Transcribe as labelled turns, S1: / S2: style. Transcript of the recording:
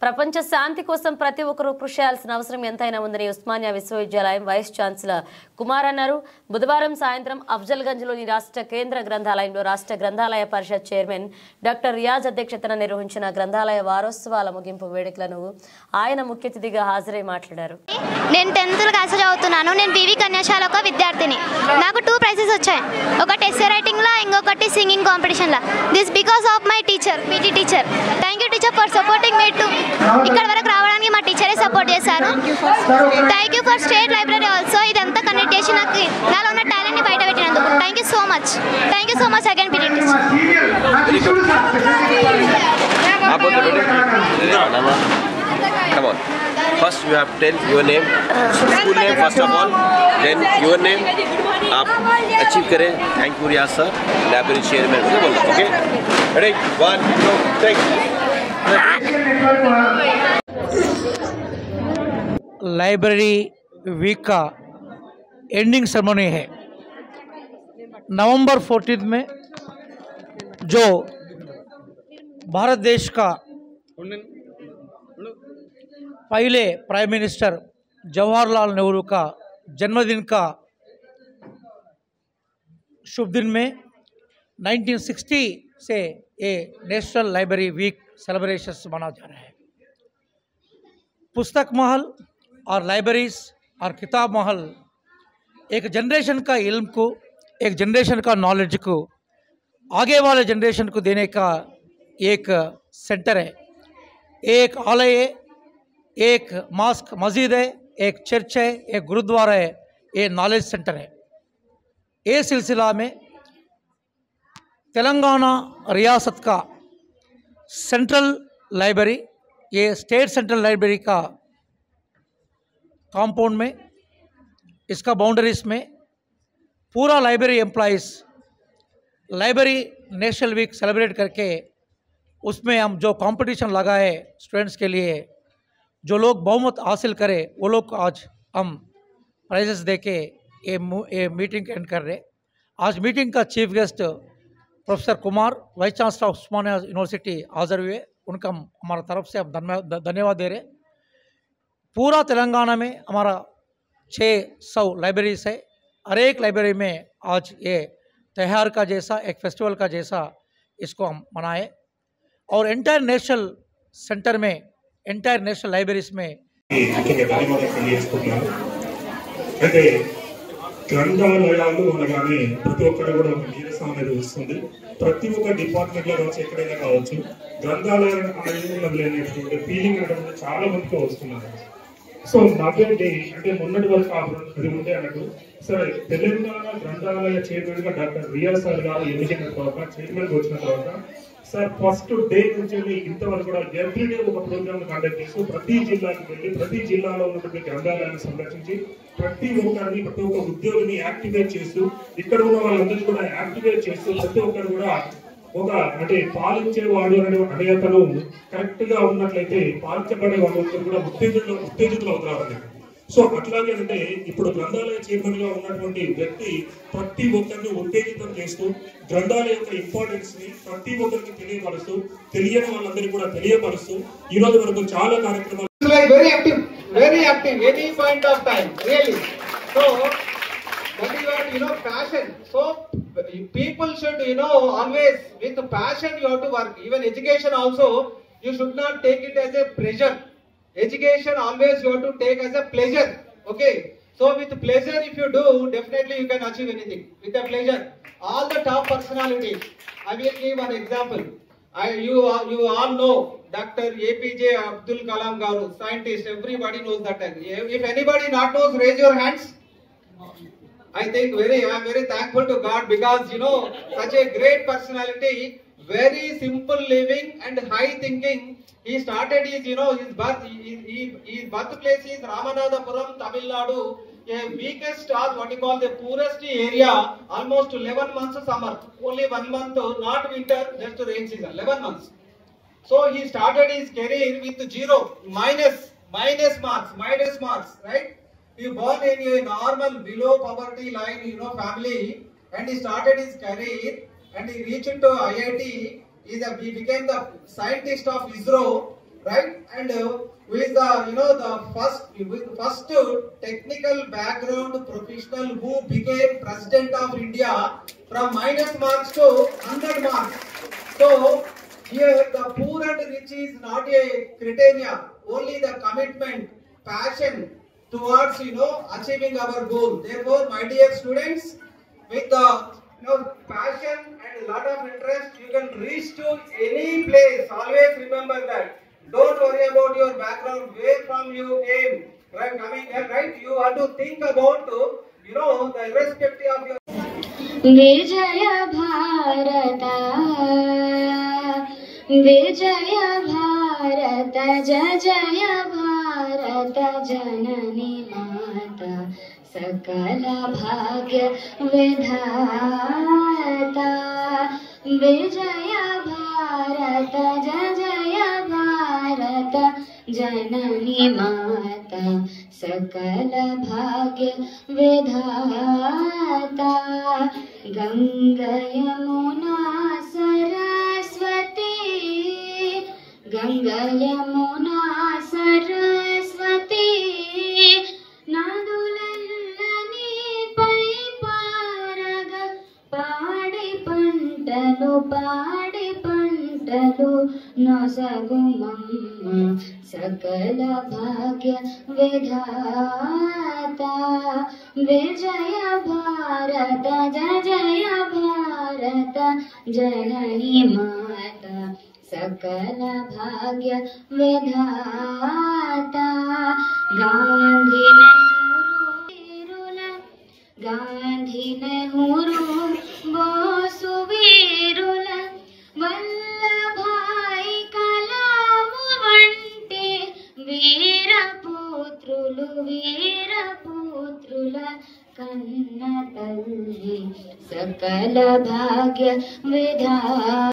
S1: ప్రపంచ శాంతి కోసం ప్రతి ఒక్కరూ కృషి చేయాల్సిన అవసరం ఎంతైనా ఉందని ఉస్మానియా విశ్వవిద్యాలయం వైస్ ఛాన్సలర్ కుమార్ అన్నారు. బుధవారం సాయంత్రం అఫ్జల్గంజ్లోని రాష్ట్ర కేంద్ర గ్రంథాలయంలో రాష్ట్ర గ్రంథాలయ పరిషత్ చైర్మన్ డాక్టర్ రియాజ్ అధ్యక్షతన నిర్వహించిన గ్రంథాలయ వారోత్సవాల ముగింపు వేడుకలను ఆయన ముఖ్య అతిథిగా హాజరై మాట్లాడారు.
S2: నేను 10th క్లాస్ చదువుతున్నాను. నేను బీవీ కన్యాశాల ఒక విద్యార్థిని. నాకు 2 ప్రైజెస్ వచ్చాయి. ఒకటి ఎస్సే రైటింగ్లో, ఇంకొకటి సింగింగ్ కాంపిటీషన్లో. This because of my teacher, PT teacher. Thank you teacher for supporting me to ఇక్కడ వరకు రావడానికి మా టీచరే సపోర్ట్ చేశారు. Thank you for state library also. ఇదంతా కనెక్ట్ చేసి నాకు నాలో ఉన్న టాలెంట్ని బయట పెట్టినందుకు thank you so much. Thank you so much again PT teacher.
S3: Come on. First you have to tell your name, school name first of all, then your name. आप achieve करें. Thank you Riyaz sir, library chairman से बोलना. Okay? Ready? 1, 2, 3.
S4: Library week का ending ceremony है. नवंबर 14 में जो भारत देश का पहले प्राइम मिनिस्टर जवाहरलाल नेहरू का जन्मदिन का शुभ दिन में 1960 से ये नेशनल लाइब्रेरी वीक सेलिब्रेशंस मनाया जा रहा है. पुस्तक महल और लाइब्रेरीज और किताब महल एक जनरेशन का इल्म को, एक जनरेशन का नॉलेज को आगे वाले जनरेशन को देने का एक सेंटर है. एक आलय है, एक मास्क मस्जिद है, एक चर्च है, एक गुरुद्वारा है, ये नॉलेज सेंटर है. ये सिलसिला में तेलंगाना रियासत का सेंट्रल लाइब्रेरी, ये स्टेट सेंट्रल लाइब्रेरी का कंपाउंड में, इसका बाउंड्रीज में पूरा library employees library national week celebrate करके उसमें हम जो कंपटीशन लगा है स्टूडेंट्स के लिए, जो लोग बहुमत हासिल करें वो लोग आज हम प्राइजेस देके ये मीटिंग एंड कर रहे. आज मीटिंग का chief guest professor Kumar, vice chancellor of Osmania university हाजिर हुए. उनका हमारा तरफ से हम धन्यवाद दे रहे. पूरा तेलंगाना में हमारा 600 लाइब्रेरीज है. हर एक लाइब्रेरी में आज ये त्यौहार का जैसा, एक फेस्टिवल का जैसा इसको हम मनाए. और एंटायर नेशनल सेंटर में, एंटायर नेशनल लाइब्रेरीज में
S5: అయితే గ్రంథాలయాలు అనగానే ప్రతి ఒక్కరు కూడా ఒక నీరసం అనేది వస్తుంది. ప్రతి ఒక్క డిపార్ట్మెంట్లో కావచ్చు, ఎక్కడైనా కావచ్చు, గ్రంథాలయం అనేటువంటి ఫీలింగ్ అనేది చాలా మందికి వస్తున్నారు. సో నాకేంటి అంటే మొన్నటి వరకు అది ఉంటే అన్నట్టు సరే తెలంగాణ గ్రంథాలయ చైర్మన్గా డాక్టర్ రియాజ్ సార్ గారు ఎన్నికైన తర్వాత, చైర్మన్గా వచ్చిన తర్వాత సార్ ఫస్ట్ డే నుంచి ఇంతవరకు కూడా ఎవ్రీడే ఒక ప్రోగ్రామ్ కండక్ట్ చేస్తూ ప్రతి జిల్లాకి వెళ్ళి ప్రతి జిల్లాలో ఉన్నటువంటి గ్రంథాలయాన్ని సంరక్షించి ప్రతి ఒక్కరిని, ప్రతి ఒక్క ఉద్యోగిని యాక్టివేట్ చేస్తూ, ఇక్కడ ఉన్న వాళ్ళందరినీ కూడా యాక్టివేట్ చేస్తూ ప్రతి ఒక్కరు కూడా ఒక అంటే పాలించేవాడు అనే అతను కరెక్ట్ గా ఉన్నట్లయితే పాలించబడే వాళ్ళందరూ కూడా ఉత్తేజితులు అవుతారు. సో అట్లాగే అంటే ఇప్పుడు గ్రంథాలయ చైర్మన్ గా ఉన్నటువంటి వ్యక్తి ప్రతి ఒక్కరిని ఉత్తేజితం చేస్తూ గ్రంథాలయ యొక్క ఇంపార్టెన్స్ ని ప్రతి ఒక్కరికి తెలియపరుస్తూ, తెలియని వాళ్ళందరికీ కూడా తెలియపరుస్తూ ఈ రోజు వరకు చాలా కార్యక్రమాలు
S6: very active any point of time really. So that is what passion. So people should always with passion you have to work. Even education also you should not take it as a pressure. Education always you have to take as a pleasure. Okay, so with pleasure if you do, definitely you can achieve anything with a pleasure. All the top personalities, I will give an example. You all know Dr. APJ Abdul Kalam Garu, scientist. Everybody knows that. If anybody not knows, raise your hands. I think I am very thankful to God because such a great personality, very simple living and high thinking. He started his birthplace is Ramanathapuram, Tamil Nadu, a weakest or what you call the poorest area. Almost 11 months summer, only 1 month, not winter, just rain season. 11 months. So he started his career with 0, minus marks, right? He born in a normal below poverty line, family, and he started his career and he reached to IIT. He became the scientist of ISRO. right? And with the the first technical background professional who became president of India from minus marks to 100 marks. So here the poor and rich is not a criteria, only the commitment, passion towards achieving our goal. Therefore, my dear students, with the passion and a lot of interest, you can reach to any place. Always remember that. Don't worry about your background, where from you came, right? Coming here, right? You have to think about the irrespective of your.
S2: विजय भारत विजय भारत जय जय भारत जननी माता सकल भाग्य विधाता विजय भारत जय जय भारत जननी माता सकल भाग्य विधाता गंगा यमुना सरस्वती गंगा यमुना सरस्वती నదులన్నీ పై పారగ పాడి పంటలు నొసగుమమ్మ సకల భాగ్య విధాత విజయ భారత జయ భారత జనని మాత सकल भाग्य विधाता गांधी नेहरू बोसु वीरुल वल्लभाई कलाम वंटे वीरपुत्रुल कन्न तल्ली सकल भाग्य विधाता